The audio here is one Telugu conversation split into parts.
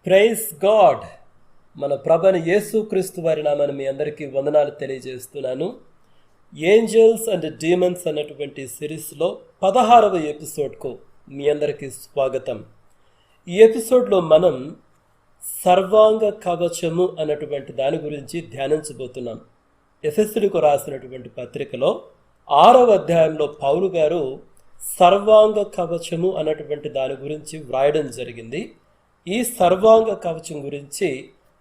Praise God. మన ప్రభువైన యేసుక్రీస్తు వారి నామమున మీ అందరికీ వందనాలు తెలియజేస్తున్నాను. ఏంజల్స్ అండ్ డీమన్స్ అన్నటువంటి సిరీస్లో 16వ ఎపిసోడ్కు మీ అందరికీ స్వాగతం. ఈ ఎపిసోడ్లో మనం సర్వాంగ కవచము అన్నటువంటి దాని గురించి ధ్యానించబోతున్నాం. ఎఫెసీయులకు రాసినటువంటి పత్రికలో 6వ అధ్యాయంలో పౌలు గారు సర్వాంగ కవచము అన్నటువంటి దాని గురించి వ్రాయడం జరిగింది. ఈ సర్వాంగ కవచం గురించి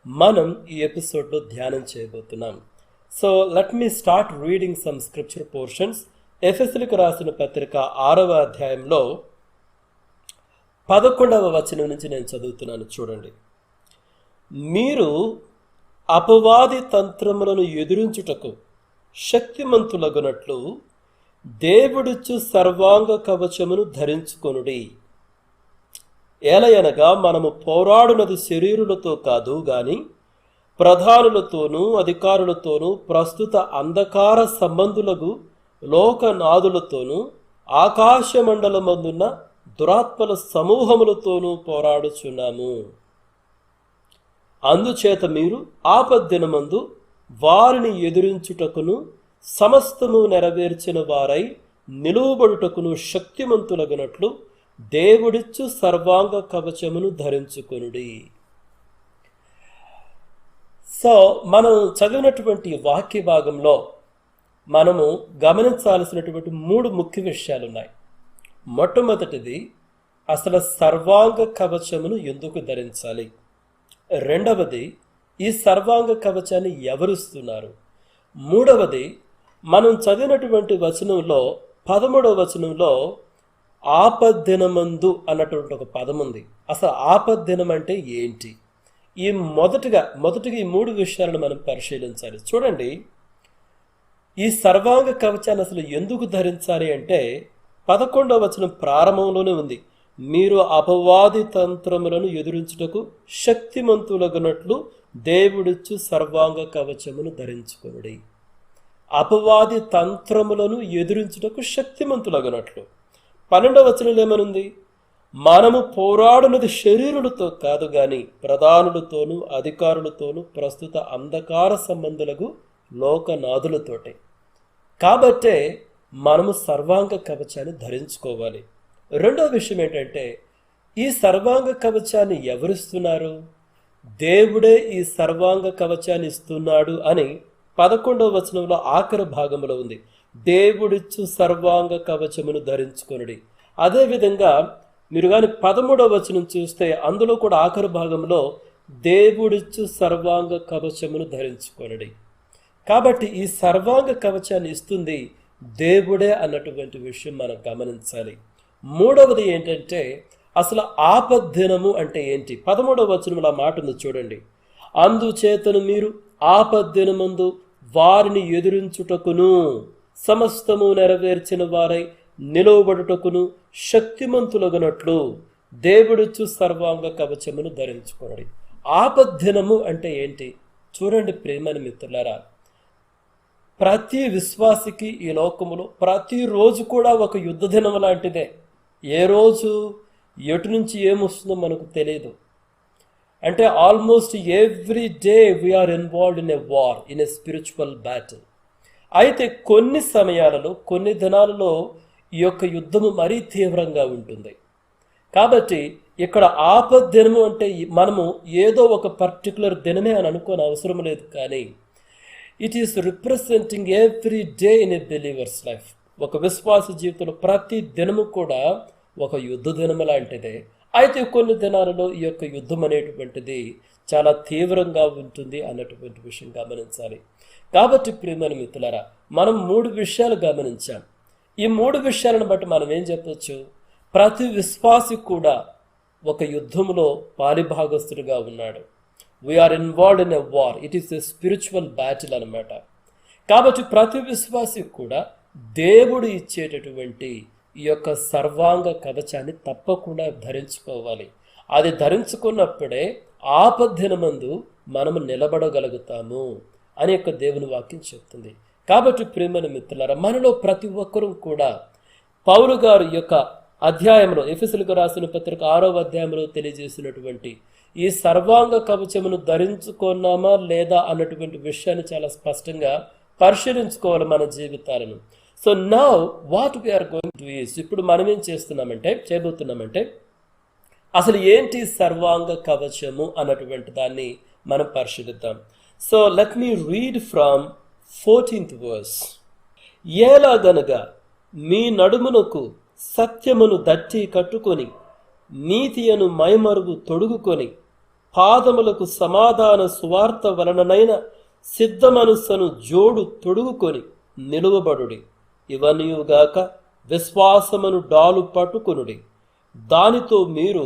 మనం ఈ ఎపిసోడ్లో ధ్యానం చేయబోతున్నాం. So let me start reading some scripture portions. ఎఫెసీయులకు రాసిన పత్రిక 6వ అధ్యాయంలో 11వ వచనం నుంచి నేను చదువుతున్నాను, చూడండి. మీరు అపవాది తంత్రములను ఎదురించుటకు శక్తిమంతులగునట్లు దేవుడిచ్చు సర్వాంగ కవచమును ధరించుకొనుడి. ఏలయనగా మనము పోరాడునది శరీరులతో కాదు గాని ప్రధానులతోనూ అధికారులతోనూ ప్రస్తుత అంధకార సంబంధులకు లోకనాథులతోనూ ఆకాశమండలమందున్న దురాత్మల సమూహములతోనూ పోరాడుచున్నాము. అందుచేత మీరు ఆపద్దినమందు వారిని ఎదిరించుటకును సమస్తము నెరవేర్చిన వారై నిలువబడుటకును శక్తిమంతులగునట్లు దేవుడిచ్చు సర్వాంగ కవచమును ధరించుకొనుడి. సో మనం చదివినటువంటి వాక్య భాగంలో మనము గమనించాల్సినటువంటి 3 ముఖ్య విషయాలు ఉన్నాయి. మొట్టమొదటిది, అసలు సర్వాంగ కవచమును ఎందుకు ధరించాలి. రెండవది, ఈ సర్వాంగ కవచాన్ని ఎవరిస్తున్నారు. మూడవది, మనం చదివినటువంటి వచనంలో 13వ వచనంలో ఆపద్దినమందు అన్నటువంటి ఒక పదం ఉంది. అసలు ఆపద్దినం అంటే ఏంటి? ఈ మొదటిగా ఈ 3 విషయాలను మనం పరిశీలించాలి. చూడండి, ఈ సర్వాంగ కవచాన్ని అసలు ఎందుకు ధరించాలి అంటే 11వ వచనం ప్రారంభంలోనే ఉంది. మీరు అపవాది తంత్రములను ఎదురించుటకు శక్తిమంతులగునట్లు దేవుడిచ్చు సర్వాంగ కవచమును ధరించుకొనుడి. అపవాది తంత్రములను ఎదురించుటకు శక్తిమంతులగునట్లు. 12వ వచనంలో ఏమనుంది? మనము పోరాడునది శరీరులతో కాదు గాని ప్రధానులతోనూ అధికారులతోనూ ప్రస్తుత అంధకార సంబంధులకు లోకనాథులతోటే. కాబట్టే మనము సర్వాంగ కవచాన్ని ధరించుకోవాలి. రెండవ విషయం ఏంటంటే, ఈ సర్వాంగ కవచాన్ని ఎవరిస్తున్నారు? దేవుడే ఈ సర్వాంగ కవచాన్ని ఇస్తున్నాడు అని 11వ వచనంలో ఆఖరి భాగంలో ఉంది. దేవుడిచ్చు సర్వాంగ కవచమును ధరించుకొనుడి. అదేవిధంగా మీరు కానీ 13వ వచనం చూస్తే అందులో కూడా ఆఖరి భాగంలో దేవుడిచ్చు సర్వాంగ కవచమును ధరించుకొనుడి. కాబట్టి ఈ సర్వాంగ కవచాన్ని ఇస్తుంది దేవుడే అన్నటువంటి విషయం మనం గమనించాలి. మూడవది ఏంటంటే, అసలు ఆపద్దినము అంటే ఏంటి? 13వ వచనంలో మాట ఉంది, చూడండి. అందుచేతను మీరు ఆపద్దినమందు వారిని ఎదురించుటకును సమస్తము నెరవేర్చిన వారై నిలువబడుటకును శక్తిమంతులగునట్లు దేవుడిచ్చు సర్వాంగ కవచమును ధరించుకొనుడి. ఆపద్దినము అంటే ఏంటి? చూడండి ప్రియమైన మిత్రులారా, ప్రతి విశ్వాసికి ఈ లోకములో ప్రతిరోజు కూడా ఒక యుద్ధ దినం లాంటిదే. ఏ రోజు ఎటు నుంచి ఏమొస్తుందో మనకు తెలియదు. అంటే almost every day we are involved in a war, in a spiritual battle. అయితే కొన్ని సమయాలలో, కొన్ని దినాలలో ఈ యొక్క యుద్ధము మరీ తీవ్రంగా ఉంటుంది. కాబట్టి ఇక్కడ ఆపద్దినము అంటే మనము ఏదో ఒక పర్టికులర్ దినమే అని అనుకోని అవసరం లేదు, కానీ it is representing every day in a believers life. ఒక విశ్వాస జీవితంలో ప్రతి దినము కూడా ఒక యుద్ధ దినము లాంటిదే. అయితే కొన్ని దినాలలో ఈ యొక్క యుద్ధం అనేటువంటిది చాలా తీవ్రంగా ఉంటుంది అన్నటువంటి విషయం గమనించాలి. కాబట్టి ప్రియమైన మిత్రులారా, మనం 3 విషయాలు గమనించాం. ఈ 3 విషయాలను బట్టి మనం ఏం చెప్పొచ్చు? ప్రతి విశ్వాసి కూడా ఒక యుద్ధంలో పాలిభాగస్తుడిగా ఉన్నాడు. We are involved in a war, it is a spiritual battle అనమాట. కాబట్టి ప్రతి విశ్వాసి కూడా దేవుడు ఇచ్చేటటువంటి ఈ యొక్క సర్వాంగ కవచాన్ని తప్పకుండా ధరించుకోవాలి. అది ధరించుకున్నప్పుడే ఆపద్దినమందు మనము నిలబడగలుగుతాము అని యొక్క దేవుని వాక్యం చెప్తుంది. కాబట్టి ప్రియమైన మిత్రులారా, మనలో ప్రతి ఒక్కరూ కూడా పౌలు గారు యొక్క అధ్యాయంలో, ఎఫెసీయులకు రాసిన పత్రిక 6వ అధ్యాయంలో తెలియజేసినటువంటి ఈ సర్వాంగ కవచమును ధరించుకున్నామా లేదా అన్నటువంటి విషయాన్ని చాలా స్పష్టంగా పరిశీలించుకోవాలి మన జీవితాలను. So now what we are going to is, ఇప్పుడు మనం ఏం చేయబోతున్నామంటే అసలు ఏంటి సర్వాంగ కవచము అన్నటువంటి దాన్ని మనం పరిశీలిద్దాం. So let me read from 14th verse. ఏలాగనగా మీ నడుమునకు సత్యమును దట్టి కట్టుకొని, నీతియను మైమరుగు తొడుగుకొని, పాదములకు సమాధాన సువార్త వలననైన సిద్ధ మనస్సును జోడు తొడుగుకొని నిలువబడుడి. ఇవనియుగాక విశ్వాసమును డాలు పట్టుకొనుడి. దానితో మీరు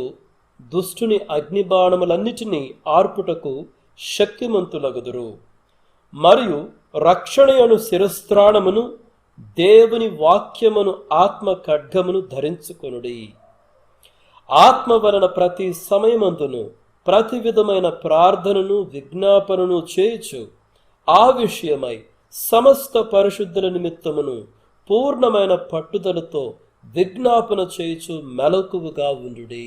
దుష్టుని అగ్నిబాణములన్నిటినీ ఆర్పుటకు శక్తిమంతులగుదురు. మరియు రక్షణయను శిరస్త్రాణమును, దేవుని వాక్యమును ఆత్మ ఖడ్గమును ధరించుకొనుడి. ఆత్మ వలన ప్రతి సమయమందును ప్రతి విధమైన ప్రార్థనను విజ్ఞాపనను చేయుచు ఆ విషయమై సమస్త పరిశుద్ధుల నిమిత్తమును పూర్ణమైన పట్టుదలతో విజ్ఞాపన చేయుచు మెలకువగా ఉండుడి.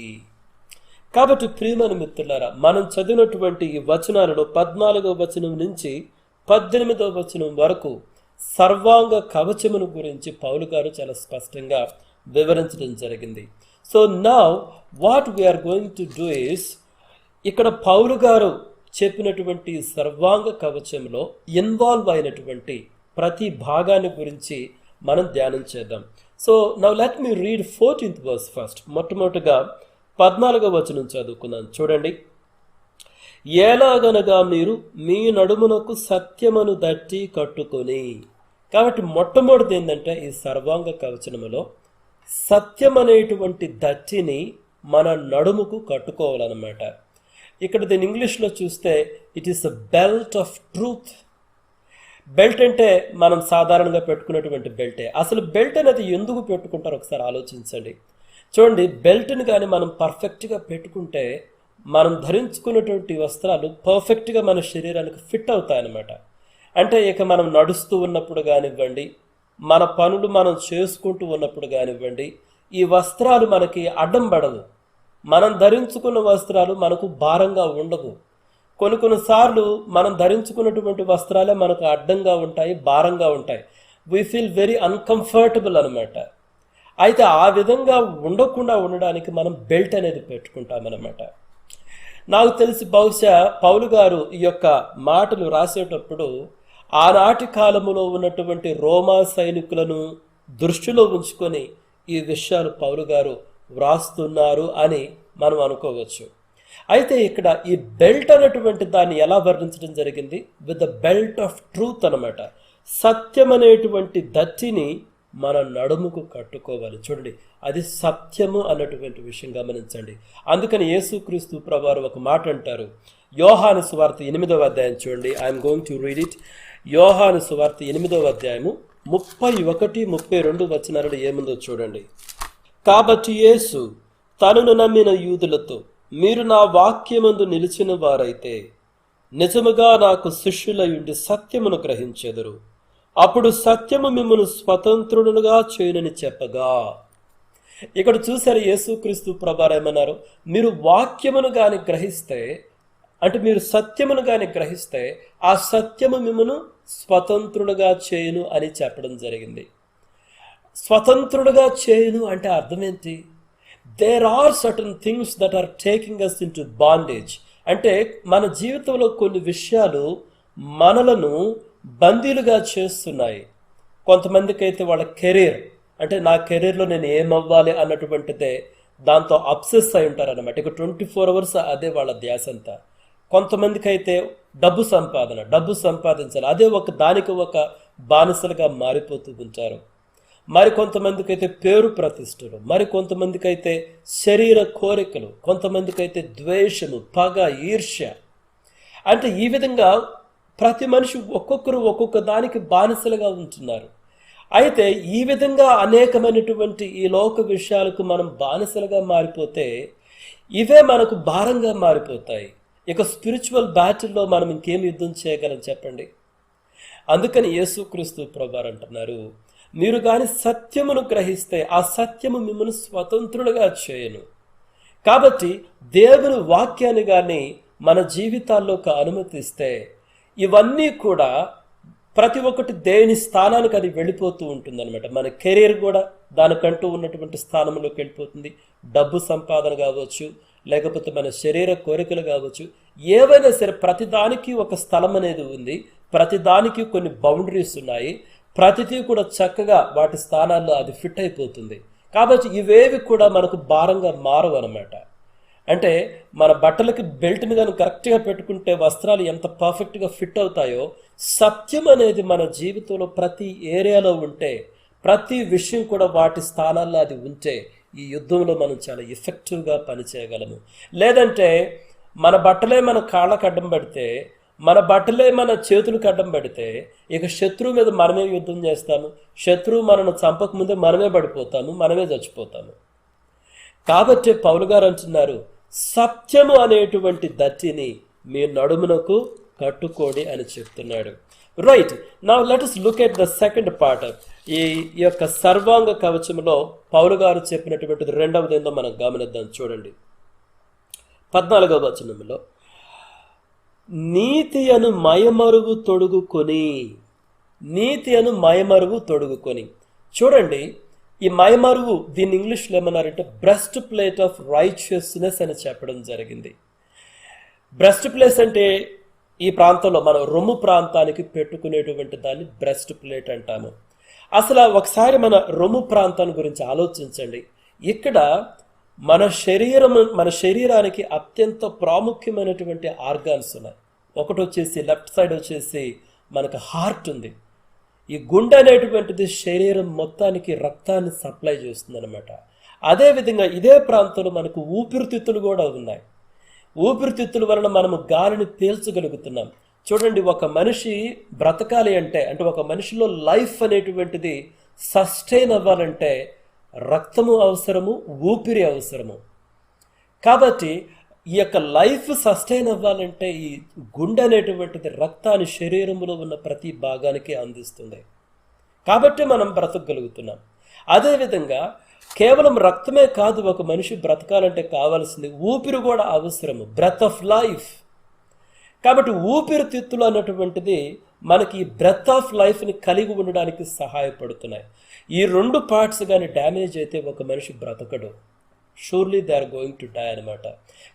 కాబట్టి ప్రియమైన మిత్రులారా, మనం చదివినటువంటి ఈ వచనాలలో 14వ వచనం నుంచి 18వ వచనం వరకు సర్వాంగ కవచమును గురించి పౌలు గారు చాలా స్పష్టంగా వివరించడం జరిగింది. So now what we are going to do is, ఇక్కడ పౌలు గారు చెప్పినటువంటి సర్వాంగ కవచంలో ఇన్వాల్వ్ అయినటువంటి ప్రతి భాగాన్ని గురించి మనం ధ్యానం చేద్దాం. So now let me read 14th verse first. మొట్టమొదటిగా 14వ వచనం చదువుకున్నాను, చూడండి. ఏలాగనగా మీరు మీ నడుమునకు సత్యమును దట్టి కట్టుకొని. కాబట్టి మొట్టమొదటిది ఏంటంటే ఈ సర్వాంగ కవచములో సత్యం అనేటువంటి దట్టిని మన నడుముకు కట్టుకోవాలన్నమాట. ఇక్కడ దీని ఇంగ్లీష్లో చూస్తే it is a belt of truth. Belt అంటే మనం సాధారణంగా పెట్టుకునేటువంటి బెల్టే. అసలు బెల్ట్ అనేది ఎందుకు పెట్టుకుంటారో ఒకసారి ఆలోచించండి. చూడండి, బెల్ట్ని కానీ మనం పర్ఫెక్ట్గా పెట్టుకుంటే మనం ధరించుకున్నటువంటి వస్త్రాలు పర్ఫెక్ట్గా మన శరీరానికి ఫిట్ అవుతాయన్నమాట. అంటే ఇక మనం నడుస్తూ ఉన్నప్పుడు కానివ్వండి, మన పనులు మనం చేసుకుంటూ ఉన్నప్పుడు కానివ్వండి, ఈ వస్త్రాలు మనకి అడ్డం పడవు. మనం ధరించుకున్న వస్త్రాలు మనకు భారంగా ఉండవు. కొన్నిసార్లు మనం ధరించుకున్నటువంటి వస్త్రాలే మనకు అడ్డంగా ఉంటాయి, భారంగా ఉంటాయి. వీ ఫీల్ వెరీ అన్కంఫర్టబుల్ అనమాట. అయితే ఆ విధంగా ఉండకుండా ఉండడానికి మనం బెల్ట్ అనేది పెట్టుకుంటామన్నమాట. నాకు తెలిసి బహుశా పౌలు గారు ఈ యొక్క మాటలు రాసేటప్పుడు ఆనాటి కాలములో ఉన్నటువంటి రోమా సైనికులను దృష్టిలో ఉంచుకొని ఈ విషయాలు పౌలు గారు వ్రాస్తున్నారు అని మనం అనుకోవచ్చు. అయితే ఇక్కడ ఈ బెల్ట్ అనేటువంటి దాన్ని ఎలా వర్ణించడం జరిగింది? With the belt of truth అనమాట. సత్యం అనేటువంటి దట్టిని మన నడుముకు కట్టుకోవాలి. చూడండి, అది సత్యము అన్నటువంటి విషయం గమనించండి. అందుకని యేసుక్రీస్తు ప్రభువారు ఒక మాట అంటారు. యోహాను సువార్త 8వ అధ్యాయం చూడండి. I'm going to read it. యోహాను సువార్త 8వ అధ్యాయము 31, 32 వచనాలలో ఏముందో చూడండి. కాబట్టి యేసు తనను నమ్మిన యూదులతో, మీరు నా వాక్యమందు నిలిచిన వారైతే నిజముగా నాకు శిష్యులయుండి సత్యమును గ్రహించెదరు. అప్పుడు సత్యము మిమ్మల్ని స్వతంత్రుడుగా చేయనని చెప్పగా. ఇక్కడ చూసారు యేసుక్రీస్తు ప్రభువారు ఏమన్నారు? మీరు వాక్యమును గాని గ్రహిస్తే, అంటే మీరు సత్యమును గాని గ్రహిస్తే ఆ సత్యము మిమ్మల్ని స్వతంత్రుడుగా చేయును అని చెప్పడం జరిగింది. స్వతంత్రుడుగా చేయును అంటే అర్థం ఏంటి? There are certain things that are taking us into bondage. అంటే మన జీవితంలో కొన్ని విషయాలు మనలను బందీలుగా చేస్తున్నాయి. కొంతమందికి అయితే వాళ్ళ కెరీర్, అంటే నా కెరీర్లో నేను ఏమవ్వాలి అన్నటువంటిదే దాంతో అబ్సెస్ అయి ఉంటారన్నమాట. ఇక 24 hours అదే వాళ్ళ ధ్యాస అంతా. కొంతమందికి అయితే డబ్బు సంపాదించాలి, అదే దానికి ఒక బానిసలుగా మారిపోతూ ఉంటారు. మరి కొంతమందికి అయితే పేరు ప్రతిష్టలు, మరి కొంతమందికి అయితే శరీర కోరికలు, కొంతమందికి అయితే ద్వేషము, పగ, ఈర్ష్య. అంటే ఈ విధంగా ప్రతి మనిషి ఒక్కొక్కరు ఒక్కొక్క దానికి బానిసలుగా ఉంటున్నారు. అయితే ఈ విధంగా అనేకమైనటువంటి ఈ లోక విషయాలకు మనం బానిసలుగా మారిపోతే ఇవే మనకు భారంగా మారిపోతాయి. ఇక స్పిరిచువల్ బ్యాటిల్లో మనం ఇంకేం యుద్ధం చేయగలం చెప్పండి? అందుకని యేసుక్రీస్తు ప్రభువారు అంటున్నారు, మీరు గాని సత్యమును గ్రహిస్తే ఆ సత్యము మిమ్మల్ని స్వతంత్రులుగా చేయను. కాబట్టి దేవుని వాక్యాన్ని కానీ మన జీవితాల్లోకి అనుమతిస్తే ఇవన్నీ కూడా ప్రతి ఒక్కటి దేవుని స్థానానికి అది వెళ్ళిపోతూ ఉంటుంది అనమాట. మన కెరీర్ కూడా దానికంటూ ఉన్నటువంటి స్థానంలోకి వెళ్ళిపోతుంది. డబ్బు సంపాదన కావచ్చు, లేకపోతే మన శరీర కోరికలు కావచ్చు, ఏవైనా సరే ప్రతిదానికి ఒక స్థలం అనేది ఉంది. ప్రతిదానికి కొన్ని బౌండరీస్ ఉన్నాయి. ప్రతిదీ కూడా చక్కగా వాటి స్థానాల్లో అది ఫిట్ అయిపోతుంది. కాబట్టి ఇవేవి కూడా మనకు భారంగా మారవు అనమాట. అంటే మన బట్టలకి బెల్ట్ని కానీ కరెక్ట్గా పెట్టుకుంటే వస్త్రాలు ఎంత పర్ఫెక్ట్గా ఫిట్ అవుతాయో, సత్యం అనేది మన జీవితంలో ప్రతి ఏరియాలో ఉంటే, ప్రతి విషయం కూడా వాటి స్థానాల్లో అది ఉంటే ఈ యుద్ధంలో మనం చాలా ఎఫెక్టివ్గా పనిచేయగలము. లేదంటే మన బట్టలే మన కాళ్ళకు అడ్డం పెడితే, మన బట్టలే మన చేతులకు అడ్డం పెడితే ఇక శత్రువు మీద మనమే యుద్ధం చేస్తాము. శత్రువు మనను చంపకముందే మనమే పడిపోతాము, మనమే చచ్చిపోతాము. కాబట్టి పౌలు గారు అంటున్నారు, సత్యము అనేటువంటి దట్టిని మీ నడుమునకు కట్టుకోడి అని చెప్తున్నాడు. Right, now let us look at the second part. ఈ యొక్క సర్వాంగ కవచంలో పౌలు గారు చెప్పినటువంటిది రెండవది ఏందో మనం గమనిద్దాం. చూడండి 14వ వచనంలో, నీతి అను మయమరువు తొడుగుకొని, నీతి అను మయమరువు తొడుగుకొని. చూడండి, ఈ మయమరువు దీన్ని ఇంగ్లీష్లో ఏమన్నారంటే బ్రెస్ట్ ప్లేట్ ఆఫ్ రైచియస్నెస్ అని చెప్పడం జరిగింది. బ్రెస్ట్ ప్లేస్ అంటే ఈ ప్రాంతంలో మనం రొమ్ము ప్రాంతానికి పెట్టుకునేటువంటి దాన్ని బ్రెస్ట్ ప్లేట్ అంటాము. అసలు ఒకసారి మన రొమ్ము ప్రాంతాన్ని గురించి ఆలోచించండి. ఇక్కడ మన శరీరానికి అత్యంత ప్రాముఖ్యమైనటువంటి ఆర్గాన్స్ ఉన్నాయి. ఒకటి వచ్చేసి లెఫ్ట్ సైడ్ వచ్చేసి మనకు హార్ట్ ఉంది. ఈ గుండె అనేటువంటిది శరీరం మొత్తానికి రక్తాన్ని సప్లై చేస్తుంది అనమాట. అదేవిధంగా ఇదే ప్రాంతంలో మనకు ఊపిరితిత్తులు కూడా ఉన్నాయి. ఊపిరితిత్తుల వలన మనము గాలిని పీల్చగలుగుతున్నాం. చూడండి, ఒక మనిషి బ్రతకాలి అంటే ఒక మనిషిలో లైఫ్ అనేటువంటిది సస్టైన్ అవ్వాలంటే రక్తము అవసరము, ఊపిరి అవసరము. కాబట్టి ఈ యొక్క లైఫ్ సస్టైన్ అవ్వాలంటే ఈ గుండె అనేటువంటిది రక్తాన్ని శరీరంలో ఉన్న ప్రతి భాగానికి అందిస్తుంది. కాబట్టి మనం బ్రతకగలుగుతున్నాం. అదేవిధంగా కేవలం రక్తమే కాదు, ఒక మనిషి బ్రతకాలంటే కావాల్సింది ఊపిరి కూడా అవసరము, బ్రెత్ ఆఫ్ లైఫ్. కాబట్టి ఊపిరితిత్తులు అన్నటువంటిది మనకి ఈ బ్రెత్ ఆఫ్ లైఫ్ని కలిగి ఉండడానికి సహాయపడుతున్నాయి. ఈ రెండు పార్ట్స్ కానీ డ్యామేజ్ అయితే ఒక మనిషి బ్రతకడు. Surely they are going to die అనమాట.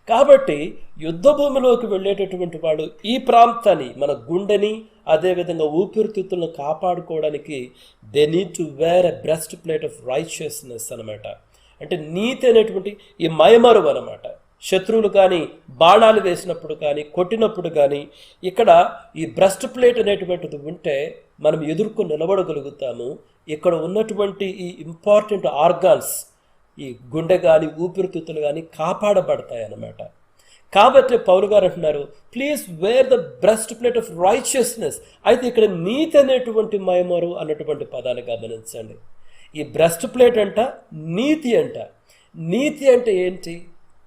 కాబట్టి యుద్ధ భూమిలోకి వెళ్ళేటటువంటి వాళ్ళు ఈ ప్రాంతాన్ని, మన గుండెని అదేవిధంగా ఊపిరితిత్తులను కాపాడుకోవడానికి they need to wear a breast plate of righteousness అనమాట. అంటే నీతి అనేటువంటి ఈ మయమరువు అనమాట. శత్రువులు కానీ బాణాలు వేసినప్పుడు కానీ కొట్టినప్పుడు కానీ ఇక్కడ ఈ బ్రెస్ట్ ప్లేట్ అనేటువంటిది ఉంటే మనం ఎదుర్కొని నిలబడగలుగుతాము. ఇక్కడ ఉన్నటువంటి ఈ ఇంపార్టెంట్ ఆర్గాన్స్, ఈ గుండె కానీ ఊపిరితిత్తులు కానీ కాపాడబడతాయి అన్నమాట. కాబట్టి పౌలు గారు అంటున్నారు, please wear the breast plate of righteousness. అయితే ఇక్కడ నీతి అనేటువంటి మయమరు అన్నటువంటి పదాన్ని గమనించండి. ఈ బ్రెస్ట్ ప్లేట్ అంట, నీతి అంట. నీతి అంటే ఏంటి?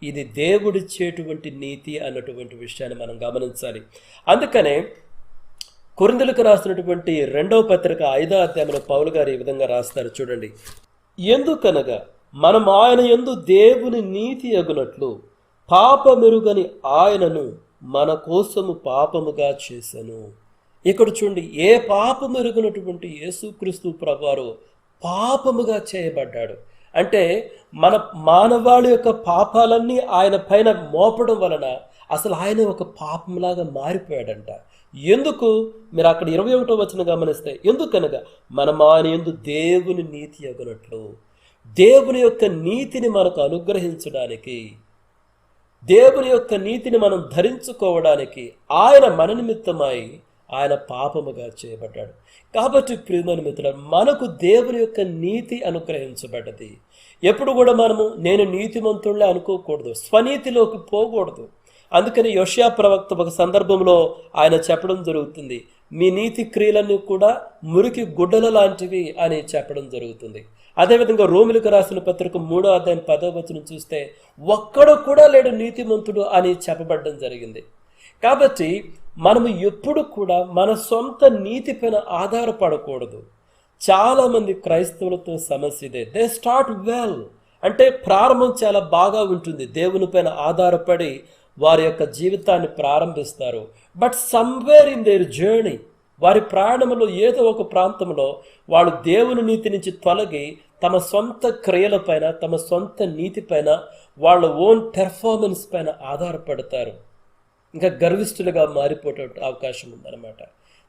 ఇది దేవుడిచ్చేటువంటి నీతి అన్నటువంటి విషయాన్ని మనం గమనించాలి. అందుకనే కొరింథీయులకు రాసినటువంటి 2వ పత్రిక 5వ అధ్యాయంలో పౌలు గారు ఈ విధంగా రాస్తారు. చూడండి, ఎందుకనగా మనం ఆయన యందు దేవుని నీతి అగునట్లు పాపమెరుగని ఆయనను మన కోసము పాపముగా చేశాను. ఇక్కడ చూడండి, ఏ పాపమెరుగనటువంటి యేసుక్రీస్తు ప్రభువారు పాపముగా చేయబడ్డాడు. అంటే మన మానవాళి యొక్క పాపాలన్నీ ఆయన పైన మోపడం వలన అసలు ఆయన ఒక పాపంలాగా మారిపోయాడంట. ఎందుకు? మీరు అక్కడ 21వ వచనం గమనిస్తే, ఎందుకనగా మనం ఆయన యందు దేవుని నీతి అగునట్లు, దేవుని యొక్క నీతిని మనకు అనుగ్రహించడానికి, దేవుని యొక్క నీతిని మనం ధరించుకోవడానికి ఆయన మన నిమిత్తమై ఆయన పాపముగా చేయబడ్డాడు. కాబట్టి ప్రియమైన మిత్రులారా, మనకు దేవుని యొక్క నీతి అనుగ్రహించబడ్డది. ఎప్పుడు కూడా మనము నేను నీతిమంతుళ్ళే అనుకోకూడదు, స్వనీతిలోకి పోకూడదు. అందుకని యోషియా ప్రవక్త ఒక సందర్భంలో ఆయన చెప్పడం జరుగుతుంది, మీ నీతి క్రియలన్నీ కూడా మురికి గుడ్డల లాంటివి అని చెప్పడం జరుగుతుంది. అదేవిధంగా రోమిలకు రాసిన పత్రిక 3వ అధ్యాయం 10వ వచనం చూస్తే ఒక్కడు కూడా లేడు నీతిమంతుడు అని చెప్పబడడం జరిగింది. కాబట్టి మనము ఎప్పుడు కూడా మన సొంత నీతి పైన ఆధారపడకూడదు. చాలా మంది క్రైస్తవులతో సమస్య ఇదే. దే స్టార్ట్ వెల్, అంటే ప్రారంభం చాలా బాగా ఉంటుంది, దేవుని పైన ఆధారపడి వారి యొక్క జీవితాన్ని ప్రారంభిస్తారు. But somewhere in their journey, వారి ప్రయాణంలో ఏదో ఒక ప్రాంతంలో వాళ్ళు దేవుని నీతి నుంచి తొలగి తమ సొంత క్రియలపైన, తమ సొంత నీతి పైన, వాళ్ళ ఓన్ పెర్ఫార్మెన్స్ పైన ఆధారపడతారు. ఇంకా గర్విష్ఠులుగా మారిపోయే అవకాశం ఉందన్నమాట.